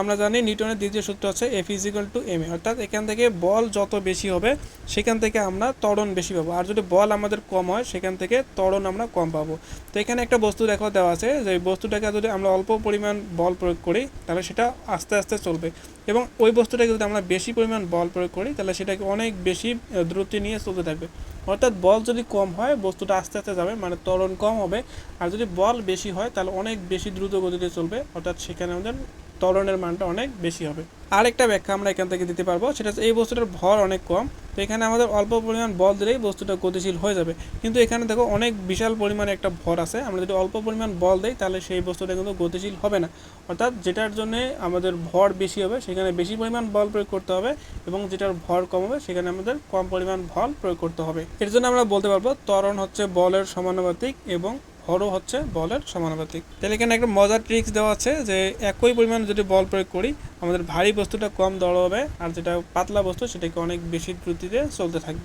আমরা জানি নিউটনের দ্বিতীয় সূত্র হচ্ছে F = ma, অর্থাৎ এখান থেকে বল যত বেশি হবে সেখান থেকে আমরা ত্বরণ বেশি পাবো, আর যদি বল আমাদের কম হয় সেখান থেকে ত্বরণ আমরা কম পাবো। তো এখানে একটা বস্তু দেওয়া আছে যে বস্তুটাকে যদি আমরা অল্প পরিমাণ বল প্রয়োগ করি তাহলে সেটা আস্তে আস্তে চলবে, এবং ওই বস্তুটাকে যদি আমরা বেশি পরিমাণ বল প্রয়োগ করি তাহলে সেটাকে অনেক বেশি দ্রুত নিয়ে চলতে থাকবে। অর্থাৎ বল যদি কম হয় বস্তুটা আস্তে আস্তে যাবে, মানে ত্বরণ কম হবে, আর যদি বল বেশি হয় তাহলে অনেক বেশি দ্রুত গতিতে চলবে, অর্থাৎ সেখানে আমাদের ত্বরণের মানটা অনেক বেশি হবে। আরেকটা ব্যাখ্যা আমরা এখান থেকে দিতে পারবো, সেটা হচ্ছে এই বস্তুটার ভর অনেক কম, তো এখানে আমাদের অল্প পরিমাণ বল দিলেই বস্তুটা গতিশীল হয়ে যাবে। কিন্তু এখানে দেখো অনেক বিশাল পরিমাণে একটা ভর আছে, আমরা যদি অল্প পরিমাণ বল দিই তাহলে সেই বস্তুটা কিন্তু গতিশীল হবে না। অর্থাৎ যেটার জন্য আমাদের ভর বেশি হবে সেখানে বেশি পরিমাণ বল প্রয়োগ করতে হবে, এবং যেটার ভর কম হবে সেখানে আমাদের কম পরিমাণ বল প্রয়োগ করতে হবে। এর জন্য আমরা বলতে পারবো ত্বরণ হচ্ছে বলের সমানুপাতিক এবং ভরও হচ্ছে বলের সমানুপাতিক। তাহলে এখানে একটা মজার ট্রিক্স দেওয়া আছে যে একই পরিমাণ যদি বল প্রয়োগ করি আমাদের ভারী বস্তুটা কম দৌড় হবে, আর যেটা পাতলা বস্তু সেটাকে অনেক বেশি দ্রুতিতে চলতে থাকবে।